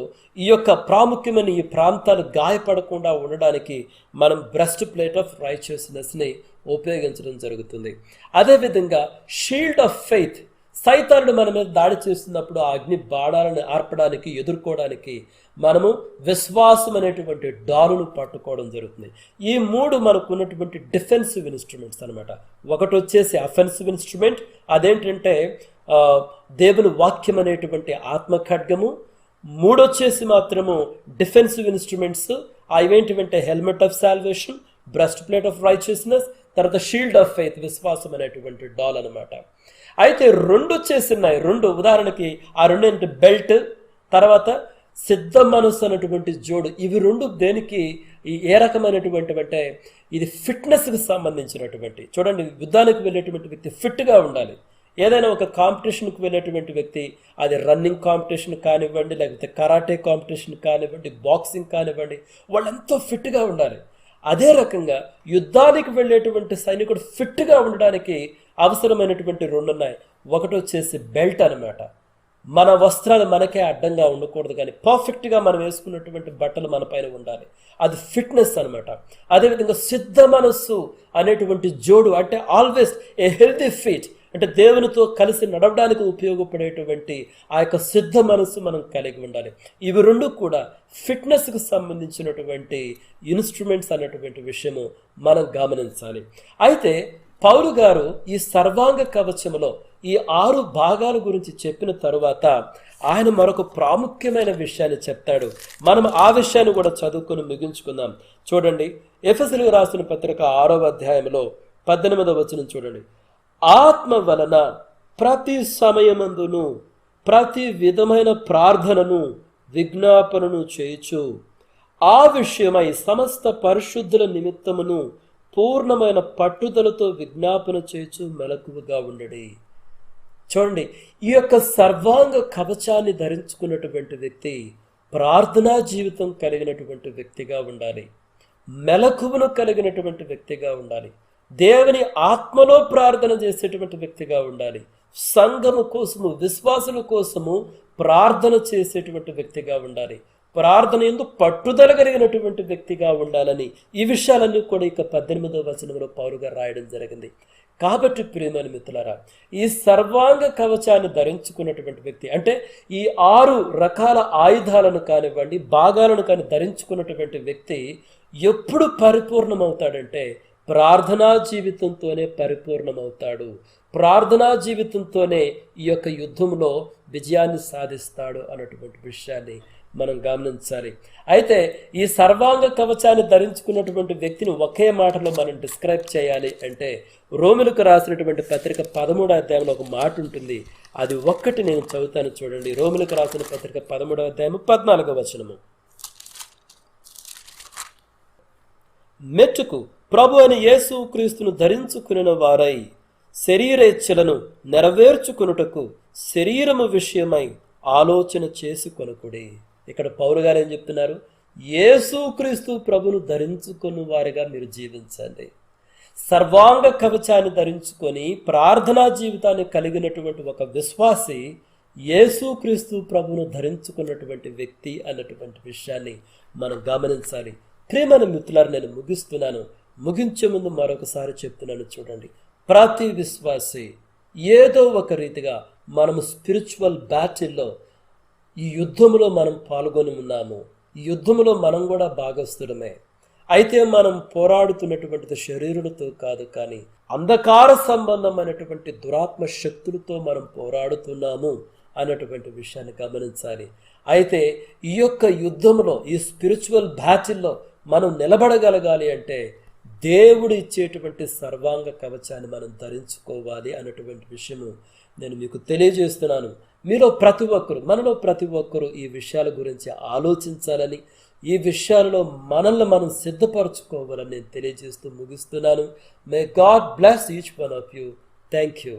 ఈ యొక్క ప్రాముఖ్యమైన ఈ ప్రాంతాలు గాయపడకుండా ఉండడానికి మనం బ్రెస్ట్ ప్లేట్ ఆఫ్ రైచియస్నెస్ని ఉపయోగించడం జరుగుతుంది. అదేవిధంగా షీల్డ్ ఆఫ్ ఫెయిత్, సైతానుడు మన మీద దాడి చేస్తున్నప్పుడు ఆ అగ్ని బాణాలను ఆర్పడానికి, ఎదుర్కోవడానికి మనము విశ్వాసం అనేటువంటి డాలును పట్టుకోవడం జరుగుతుంది. ఈ 3 మనకు ఉన్నటువంటి డిఫెన్సివ్ ఇన్స్ట్రుమెంట్స్ అనమాట. ఒకటి వచ్చేసి అఫెన్సివ్ ఇన్స్ట్రుమెంట్, అదేంటంటే దేవుని వాక్యం అనేటువంటి ఆత్మ ఖడ్గము. 3 వచ్చేసి మాత్రము డిఫెన్సివ్ ఇన్స్ట్రుమెంట్స్, అవేంటివంటే helmet of salvation, breast plate of righteousness, తర్వాత షీల్డ్ ఆఫ్ ఫెయిత్, విశ్వాసం అనేటువంటి డాల్ అనమాట. అయితే 2 వచ్చేసినాయి. 2 ఉదాహరణకి ఆ 2 ఏంటంటే బెల్ట్, తర్వాత సిద్ధ మనస్సు అనేటువంటి జోడు. ఇవి 2 దేనికి ఏ రకమైనటువంటి అంటే ఇది ఫిట్నెస్కి సంబంధించినటువంటి. చూడండి, యుద్ధానికి వెళ్ళేటువంటి వ్యక్తి ఫిట్గా ఉండాలి. ఏదైనా ఒక కాంపిటీషన్కి వెళ్ళేటువంటి వ్యక్తి, అది రన్నింగ్ కాంపిటీషన్ కానివ్వండి, లేకపోతే కరాటే కాంపిటీషన్ కానివ్వండి, బాక్సింగ్ కానివ్వండి, వాళ్ళు ఎంతో ఫిట్గా ఉండాలి. అదే రకంగా యుద్ధానికి వెళ్ళేటువంటి సైనికుడు ఫిట్గా ఉండడానికి అవసరమైనటువంటి 2 ఉన్నాయి. ఒకటి వచ్చేసి బెల్ట్ అనమాట. మన వస్త్రాలు మనకే అడ్డంగా ఉండకూడదు, కానీ పర్ఫెక్ట్గా మనం వేసుకున్నటువంటి బట్టలు మన పైన ఉండాలి. అది ఫిట్నెస్ అనమాట. అదేవిధంగా సిద్ధ మనస్సు అనేటువంటి జోడు, అంటే ఆల్వేస్ ఏ హెల్తీ ఫీట్, అంటే దేవునితో కలిసి నడవడానికి ఉపయోగపడేటువంటి ఆ యొక్క సిద్ధ మనస్సు మనం కలిగి ఉండాలి. ఇవి 2 కూడా ఫిట్నెస్కు సంబంధించినటువంటి ఇన్స్ట్రుమెంట్స్ అన్నటువంటి విషయము మనం గమనించాలి. అయితే పౌలు గారు ఈ సర్వాంగ కవచములో ఈ 6 భాగాల గురించి చెప్పిన తరువాత ఆయన మరొక ప్రాముఖ్యమైన విషయాన్ని చెప్తాడు. మనం ఆ విషయాన్ని కూడా చదువుకొని ముగించుకుందాం. చూడండి, ఎఫెసీయులకు రాసిన పత్రిక 6వ అధ్యాయంలో 18వ వచనం చూడండి. ఆత్మ వలన ప్రతి సమయమందును ప్రతి విధమైన ప్రార్థనను విజ్ఞాపనను చేయుచు ఆ విషయమై సమస్త పరిశుద్ధుల నిమిత్తమును పూర్ణమైన పట్టుదలతో విజ్ఞాపన చేయుచు మెలకువగా ఉండడి. చూడండి, ఈ యొక్క సర్వాంగ కవచాన్ని ధరించుకున్నటువంటి వ్యక్తి ప్రార్థనా జీవితం కలిగినటువంటి వ్యక్తిగా ఉండాలి. మెలకువను కలిగినటువంటి వ్యక్తిగా ఉండాలి. దేవుని ఆత్మలో ప్రార్థన చేసేటువంటి వ్యక్తిగా ఉండాలి. సంఘము కోసము, విశ్వాసుల కోసము ప్రార్థన చేసేటువంటి వ్యక్తిగా ఉండాలి. ప్రార్థన యందు పట్టుదల కలిగినటువంటి వ్యక్తిగా ఉండాలని ఈ విషయాలన్నీ కూడా ఇక 18వ వచనంలో పౌలు గారు రాయడం జరిగింది. కాబట్టి ప్రియమైన మిత్రులారా, ఈ సర్వాంగ కవచాన్ని ధరించుకున్నటువంటి వ్యక్తి, అంటే ఈ 6 రకాల ఆయుధాలను కానివ్వండి, భాగాలను కానీ ధరించుకున్నటువంటి వ్యక్తి ఎప్పుడు పరిపూర్ణమవుతాడంటే ప్రార్థనా జీవితంతోనే పరిపూర్ణమవుతాడు. ప్రార్థనా జీవితంతోనే ఈ యొక్క యుద్ధంలో విజయాన్ని సాధిస్తాడు అన్నటువంటి విషయాన్ని మనం గమనించాలి. అయితే ఈ సర్వాంగ కవచాన్ని ధరించుకున్నటువంటి వ్యక్తిని ఒకే మాటలో మనం డిస్క్రైబ్ చేయాలి అంటే రోమిలకు రాసినటువంటి పత్రిక 13వ అధ్యాయంలో ఒక మాట ఉంటుంది. అది ఒక్కటి నేను చదువుతాను చూడండి. రోమిలకు రాసిన పత్రిక 13వ అధ్యాయము 14వ వచనము. మెట్టుకు ప్రభు అని యేసు క్రీస్తును ధరించుకుని వారై శరీరేచ్ఛలను నెరవేర్చుకునుటకు శరీరము విషయమై ఆలోచన చేసుకొనుకుడి. ఇక్కడ పౌలు గారు ఏం చెప్తున్నారు? యేసు క్రీస్తు ప్రభును ధరించుకుని వారిగా మీరు జీవించండి. సర్వాంగ కవచాన్ని ధరించుకొని ప్రార్థనా జీవితాన్ని కలిగినటువంటి ఒక విశ్వాసి యేసు క్రీస్తు ప్రభును ధరించుకున్నటువంటి వ్యక్తి అన్నటువంటి విషయాన్ని మనం గమనించాలి. ప్రియమైన మిత్రులారా, నేను ముగిస్తున్నాను. ముగించే ముందు మరొకసారి చెప్తున్నాను చూడండి. ప్రతి విశ్వాసి ఏదో ఒక రీతిగా మనము స్పిరిచువల్ బ్యాటిల్లో ఈ యుద్ధంలో మనం పాల్గొని ఉన్నాము. ఈ యుద్ధంలో మనం కూడా భాగస్థులమే. అయితే మనం పోరాడుతున్నటువంటిది శరీరులతో కాదు, కానీ అంధకార సంబంధమైనటువంటి దురాత్మ శక్తులతో మనం పోరాడుతున్నాము అన్నటువంటి విషయాన్ని గమనించాలి. అయితే ఈ యొక్క యుద్ధంలో, ఈ స్పిరిచువల్ బ్యాటిల్లో మనం నిలబడగలగాలి అంటే దేవుడు ఇచ్చేటువంటి సర్వాంగ కవచాన్ని మనం ధరించుకోవాలి అన్నటువంటి విషయము నేను మీకు తెలియజేస్తున్నాను. మనలో ప్రతి ఒక్కరూ ఈ విషయాల గురించి ఆలోచించాలని, ఈ విషయాలలో మనల్ని మనం సిద్ధపరచుకోవాలని నేను తెలియజేస్తూ ముగిస్తున్నాను. May God bless each one of you. Thank you.